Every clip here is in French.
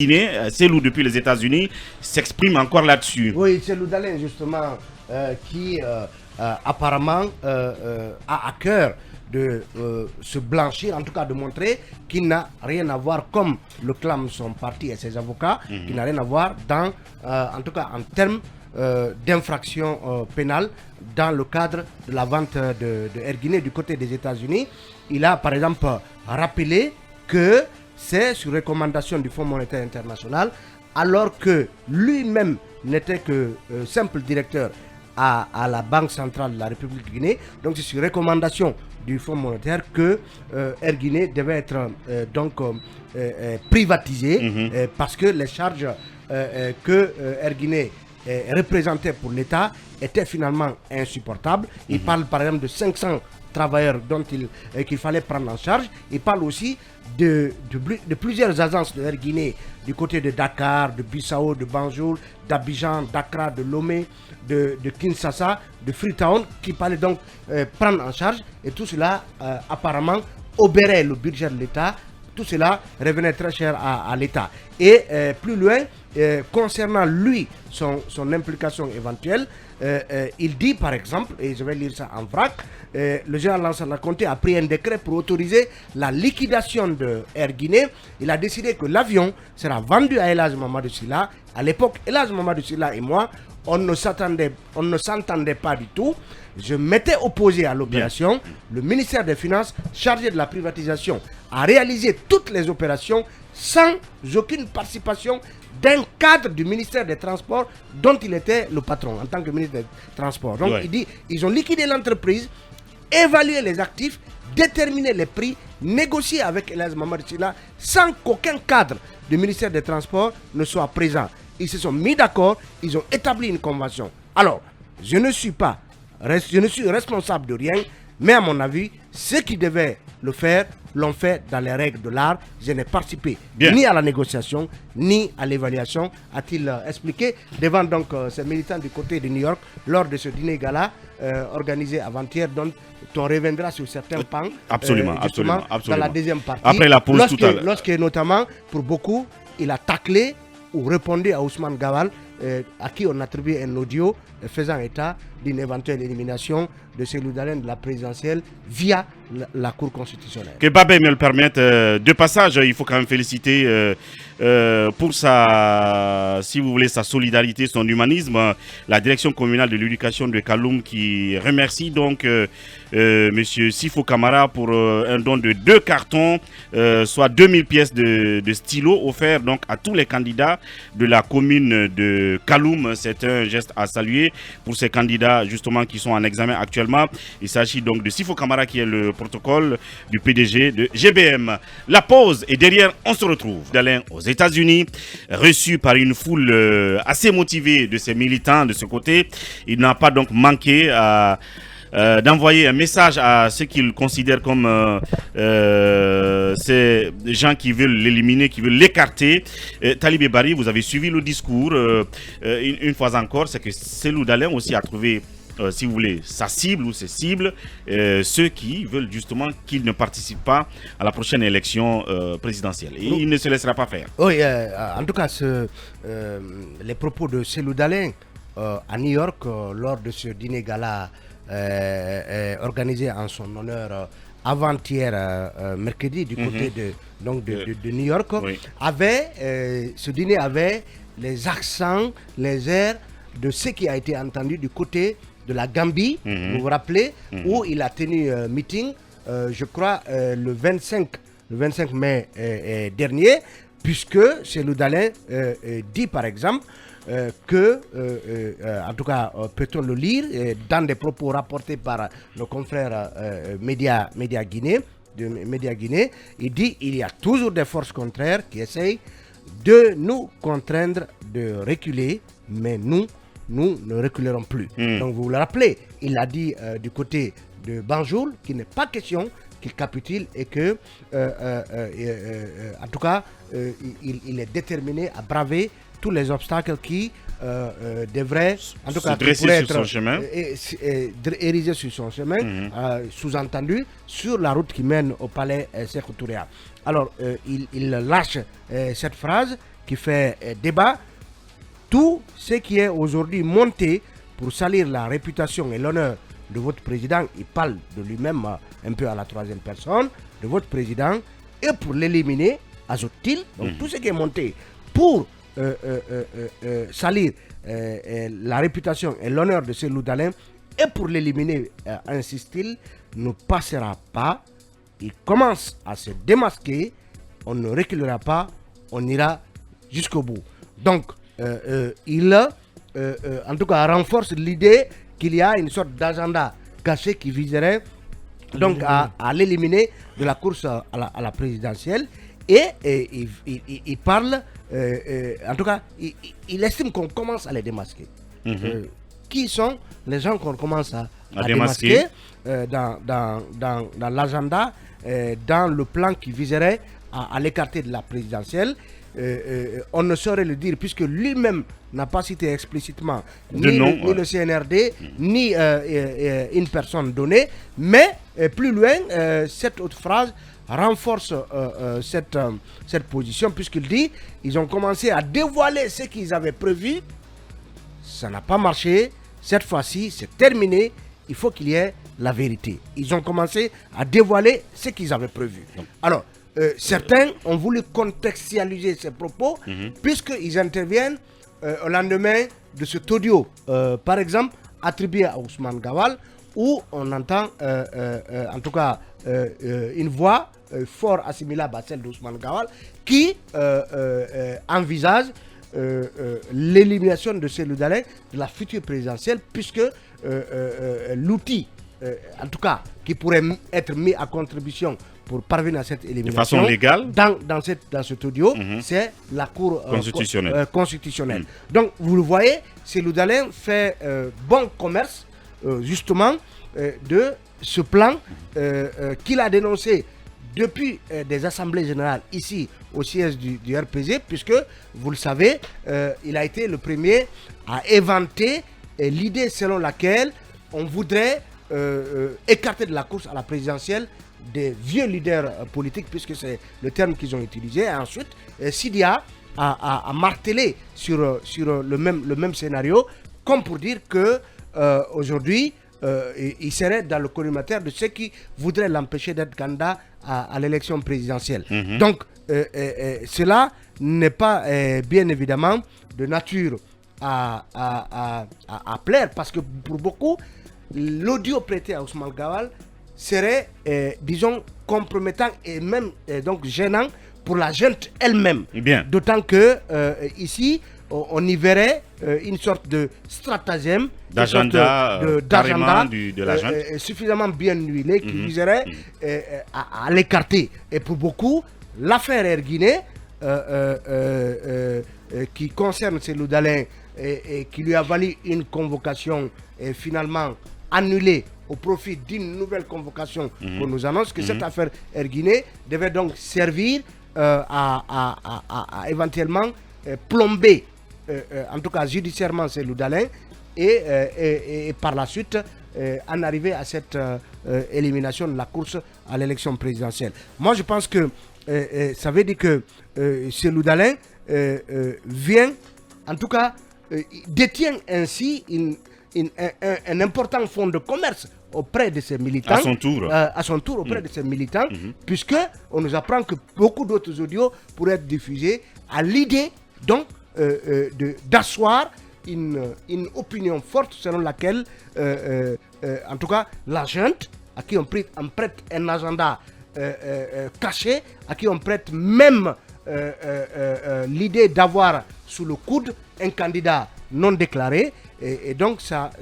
Cellou depuis les États-Unis s'exprime encore là-dessus. Oui, c'est Loudalin justement qui apparemment a à cœur de se blanchir, en tout cas de montrer qu'il n'a rien à voir, comme le clament son parti et ses avocats, qu'il n'a rien à voir dans, en tout cas en termes d'infraction pénale dans le cadre de la vente de Erguiné du côté des États-Unis. Il a par exemple rappelé que c'est sur recommandation du Fonds monétaire international, alors que lui-même n'était que simple directeur à la Banque centrale de la République de Guinée. Donc c'est sur recommandation du Fonds monétaire que Air Guinée devait être privatisé parce que les charges que Air Guinée représentait pour l'État étaient finalement insupportables. Il parle par exemple de 500 travailleurs dont qu'il fallait prendre en charge. Il parle aussi de plusieurs agences de Air Guinée du côté de Dakar, de Bissau, de Banjul, d'Abidjan, d'Accra, de Lomé, de Kinshasa, de Freetown, qui fallait donc prendre en charge. Et tout cela apparemment obérait le budget de l'État. Tout cela revenait très cher à l'État. Et plus loin, concernant lui, son implication éventuelle, il dit par exemple, et je vais lire ça en vrac, le général Lansana Conté a pris un décret pour autoriser la liquidation de Air Guinée. Il a décidé que l'avion sera vendu à El Hadj Mamadou Sylla. À l'époque, El Hadj Mamadou Sylla et moi, on ne s'entendait pas du tout. Je m'étais opposé à l'opération. Le ministère des Finances, chargé de la privatisation, a réalisé toutes les opérations sans aucune participation d'un cadre du ministère des Transports dont il était le patron en tant que ministre des Transports. Donc il dit, ils ont liquidé l'entreprise, évalué les actifs, déterminé les prix, négocié avec El Hadj Mamadou Sylla sans qu'aucun cadre du ministère des Transports ne soit présent. Ils se sont mis d'accord, ils ont établi une convention. Alors, je ne suis responsable de rien, mais à mon avis, ceux qui devaient le faire l'ont fait dans les règles de l'art. Je n'ai participé ni à la négociation, ni à l'évaluation, a-t-il expliqué devant donc ces militants du côté de New York lors de ce dîner gala organisé avant-hier, dont on reviendra sur certains pans. Absolument. Dans la deuxième partie. Après la pause tout à l'heure. Lorsque notamment, pour beaucoup, il a taclé ou répondu à Ousmane Gawal, à qui on attribue un audio faisant état d'une éventuelle élimination de Cellou Dalein de la présidentielle via la Cour constitutionnelle. Que Babé me le permette, de passage, il faut quand même féliciter pour sa, si vous voulez, sa solidarité, son humanisme, la direction communale de l'éducation de Kaloum qui remercie donc Monsieur Sifo Camara pour un don de 2 cartons, soit 2000 pièces de stylo offerts donc à tous les candidats de la commune de Kaloum. C'est un geste à saluer pour ces candidats justement qui sont en examen actuellement. Il s'agit donc de Sifo Camara qui est le protocole du PDG de GBM. La pause et derrière on se retrouve. Dalein aux États-Unis, reçu par une foule assez motivée de ses militants de ce côté. Il n'a pas donc manqué à d'envoyer un message à ceux qu'il considère comme ces gens qui veulent l'éliminer, qui veulent l'écarter. Talibé Bari, vous avez suivi le discours. Une fois encore, c'est que Cellou Dalein aussi a trouvé, si vous voulez, sa cible ou ses cibles, ceux qui veulent justement qu'il ne participe pas à la prochaine élection présidentielle. Et il ne se laissera pas faire. Oui, en tout cas, les propos de Cellou Dalein à New York lors de ce dîner gala organisé en son honneur avant-hier mercredi du côté de New York, ce dîner avait les accents, les airs de ce qui a été entendu du côté de la Gambie, vous vous rappelez, où il a tenu un meeting, je crois, le 25 mai dernier, puisque Cellou Dalein dit par exemple que, en tout cas, peut-on le lire dans des propos rapportés par nos confrères médias Guinée, il dit il y a toujours des forces contraires qui essayent de nous contraindre de reculer, mais nous ne reculerons plus. Donc vous le rappelez, il a dit du côté de Banjul qu'il n'est pas question qu'il capitule et que, en tout cas, il est déterminé à braver tous les obstacles qui devraient, en tout cas, dresser sur son chemin, érigés sur son chemin, sous-entendu sur la route qui mène au palais Sékou Touré. Alors, il lâche cette phrase qui fait débat. Tout ce qui est aujourd'hui monté pour salir la réputation et l'honneur de votre président, il parle de lui-même un peu à la troisième personne, de votre président, et pour l'éliminer, ajoute-t-il, donc tout ce qui est monté pour salir la réputation et l'honneur de Cellou Dalein, et pour l'éliminer, insiste-t-il, ne passera pas. Il commence à se démasquer, on ne reculera pas, on ira jusqu'au bout. Donc, il en tout cas renforce l'idée qu'il y a une sorte d'agenda caché qui viserait donc à l'éliminer de la course à la présidentielle. Et il parle, en tout cas, il estime qu'on commence à les démasquer. Qui sont les gens qu'on commence à démasquer dans l'agenda, dans le plan qui viserait à l'écarter de la présidentielle? On ne saurait le dire puisque lui-même n'a pas cité explicitement ni le CNRD, ni une personne donnée, mais plus loin, cette autre phrase renforce cette position puisqu'il dit ils ont commencé à dévoiler ce qu'ils avaient prévu, ça n'a pas marché, cette fois-ci c'est terminé, il faut qu'il y ait la vérité. Ils ont commencé à dévoiler ce qu'ils avaient prévu. Alors, certains ont voulu contextualiser ces propos puisqu'ils interviennent au lendemain de cet audio, par exemple, attribué à Ousmane Gawal, où on entend en tout cas une voix fort assimilable à celle d'Ousmane Gawal qui envisage l'élimination de Cellou Dalein de la future présidentielle puisque l'outil, en tout cas, qui pourrait être mis à contribution pour parvenir à cette élimination, de façon légale, dans cet audio, c'est la Cour constitutionnelle. Donc, vous le voyez, Cellou Dalein fait bon commerce, justement, de ce plan qu'il a dénoncé depuis des assemblées générales ici au siège du RPG, puisque, vous le savez, il a été le premier à éventer l'idée selon laquelle on voudrait écarter de la course à la présidentielle des vieux leaders politiques, puisque c'est le terme qu'ils ont utilisé. Et ensuite, Sidia a martelé sur le même scénario, comme pour dire que aujourd'hui, il serait dans le collimateur de ceux qui voudraient l'empêcher d'être candidat à l'élection présidentielle. Donc, cela n'est pas bien évidemment de nature à plaire, parce que pour beaucoup, l'audio prêté à Ousmane Gawal serait, disons, compromettant et même donc gênant pour la junte elle-même. D'autant que ici, on y verrait une sorte de stratagème, d'agenda de la junte suffisamment bien huilé qui viserait à l'écarter. Et pour beaucoup, l'affaire Erguiné, qui concerne Cellou Dalein et qui lui a valu une convocation finalement annulée au profit d'une nouvelle convocation qu'on nous annonce, que cette affaire Erguiné devait donc servir à éventuellement plomber, en tout cas judiciairement, Cellou Dalein et par la suite en arriver à cette élimination de la course à l'élection présidentielle. Moi, je pense que ça veut dire que Cellou Dalein vient, en tout cas, détient ainsi un important fonds de commerce auprès de ses militants. À son tour auprès de ses militants, puisque on nous apprend que beaucoup d'autres audios pourraient être diffusés à l'idée donc d'asseoir une opinion forte selon laquelle, en tout cas, la junte, à qui on prête un agenda caché, à qui on prête même l'idée d'avoir sous le coude un candidat non déclaré, et donc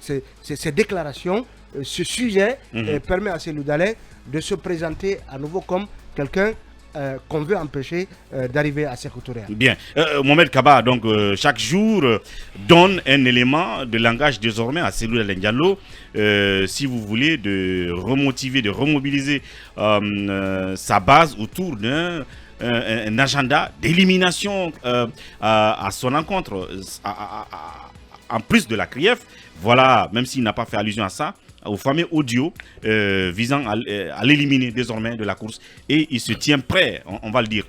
ces déclarations, ce sujet permet à Cellou Dalein de se présenter à nouveau comme quelqu'un qu'on veut empêcher d'arriver à ses couturiers. Bien. Mohamed Kaba, donc chaque jour donne un élément de langage désormais à Cellou Dalein Diallo, si vous voulez, de remotiver, de remobiliser sa base autour d'un agenda d'élimination à son encontre. En plus de la CRIEF, voilà, même s'il n'a pas fait allusion à ça, au fameux audio visant à l'éliminer désormais de la course, et il se tient prêt, on va le dire.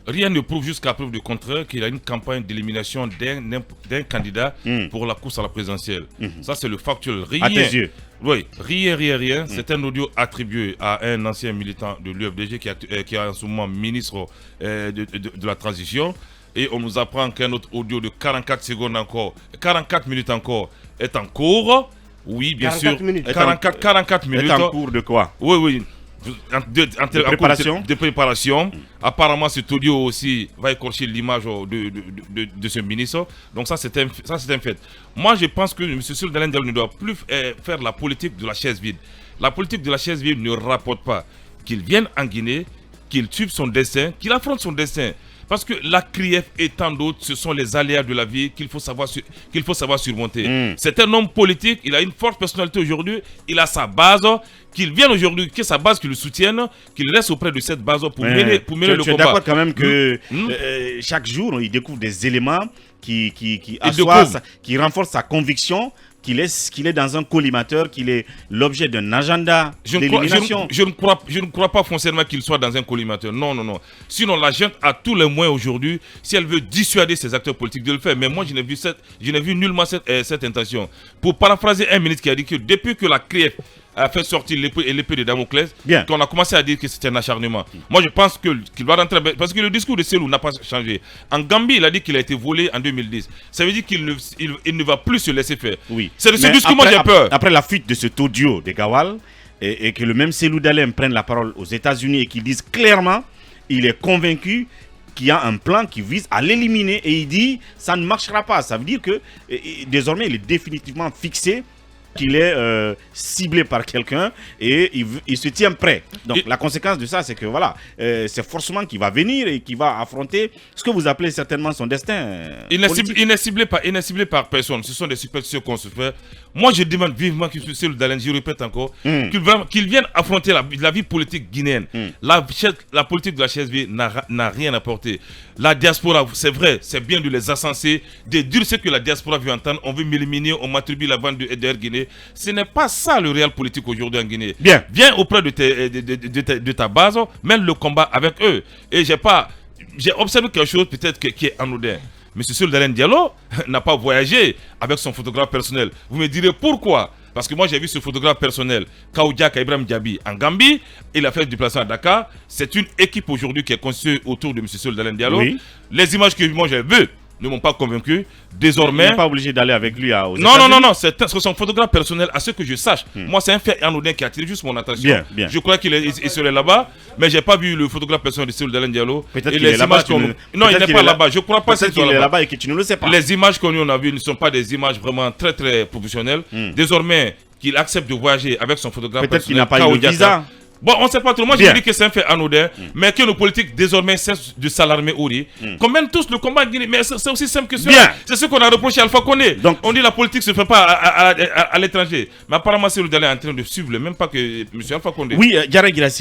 rien ne prouve jusqu'à preuve du contraire qu'il y a une campagne d'élimination d'un candidat pour la course à la présidentielle. Ça, c'est le factuel. Rien. À tes yeux. Oui, rien. C'est un audio attribué à un ancien militant de l'UFDG qui est en ce moment ministre de la transition. Et on nous apprend qu'un autre audio de 44 secondes encore, 44 minutes encore, est en cours. Oui, bien 44 sûr. minutes. 44 minutes. Est en cours de quoi? Oui. De préparation. De préparation. Apparemment, cet audio aussi va écorcher l'image de ce ministre. Donc ça, c'est un fait. Moi, je pense que M. Cyril Dalein Diallo ne doit plus faire la politique de la chaise vide. La politique de la chaise vide ne rapporte pas. Qu'il vienne en Guinée, qu'il suive son destin, qu'il affronte son destin. Parce que la CRIEF et tant d'autres, ce sont les aléas de la vie qu'il faut savoir surmonter. C'est un homme politique, il a une forte personnalité aujourd'hui, il a sa base, qu'il vienne aujourd'hui, que sa base qui le soutienne, qu'il reste auprès de cette base pour mener le combat. Tu es d'accord quand même que chaque jour, il découvre des éléments qui renforcent sa conviction qu'il est dans un collimateur, qu'il est l'objet d'un agenda d'élimination. Je ne crois pas foncièrement qu'il soit dans un collimateur. Non. Sinon, la gente a tous les moyens aujourd'hui, si elle veut dissuader ses acteurs politiques de le faire. Mais moi, je n'ai vu nullement cette intention. Pour paraphraser un ministre qui a dit que depuis que la CRIEF a fait sortir l'épée de Damoclès, qu'on a commencé à dire que c'était un acharnement. Moi, je pense qu'il va rentrer... Parce que le discours de Selou n'a pas changé. En Gambie, il a dit qu'il a été volé en 2010. Ça veut dire qu'il ne va plus se laisser faire. Oui. C'est de ce discours, moi, j'ai peur. Après la fuite de cet audio de Gawal, et que le même Selou Dalein prenne la parole aux États-Unis et qu'il dise clairement, il est convaincu qu'il y a un plan qui vise à l'éliminer. Et il dit, ça ne marchera pas. Ça veut dire que désormais, il est définitivement fixé qu'il est ciblé par quelqu'un et il se tient prêt. Donc la conséquence de ça, c'est que voilà, c'est forcément qu'il va venir et qu'il va affronter ce que vous appelez certainement son destin. Il n'est ciblé par personne. Ce sont des superstitions qu'on se fait. Moi, je demande vivement que M. Dalein, je répète encore, qu'il vienne affronter la vie politique guinéenne. La politique de la chaise vide n'a rien apporté. La diaspora, c'est vrai, c'est bien de les ascenser, de dire ce que la diaspora veut entendre. On veut m'éliminer, on m'attribue la vente de Guinée. Ce n'est pas ça le réel politique aujourd'hui en Guinée. Viens auprès de ta base, mène le combat avec eux. Et j'ai observé quelque chose peut-être qui est anodin. M. Cyril Dalein Diallo n'a pas voyagé avec son photographe personnel. Vous me direz pourquoi? Parce que moi j'ai vu ce photographe personnel, Kaoudiaka Ibrahim Diaby, en Gambie. Il a fait le déplacement à Dakar. C'est une équipe aujourd'hui qui est constituée autour de M. Cyril Dalein Diallo. Oui. Les images que moi j'ai vues ne m'ont pas convaincu. Désormais... Il n'est pas obligé d'aller avec lui aux États-Unis. Non, c'est son photographe personnel, à ce que je sache. Moi, c'est un fait anodin qui a attiré juste mon attention. Bien. Je crois qu'il serait là-bas, mais je n'ai pas vu le photographe personnel de Cyril Dalein Diallo. Peut-être qu'il est là-bas. Non, il n'est pas là-bas. Je crois pas qu'il est là-bas et que tu ne le sais pas. Les images qu'on a vues ne sont pas des images vraiment très, très professionnelles. Désormais, qu'il accepte de voyager avec son photographe personnel. Peut-être qu'il n'a pas eu le visa. Bon, on ne sait pas trop. Moi, je dis que c'est un fait anodin, mais que nos politiques désormais cessent de s'alarmer au riz. Qu'on mène tous le combat en Guinée, mais c'est aussi simple que cela. C'est ce qu'on a reproché à Alpha Condé. Donc, on dit que la politique ne se fait pas à l'étranger. Mais apparemment, c'est le Dalein en train de suivre le même pas que M. Alpha Condé. Oui, Diarra Guirassy.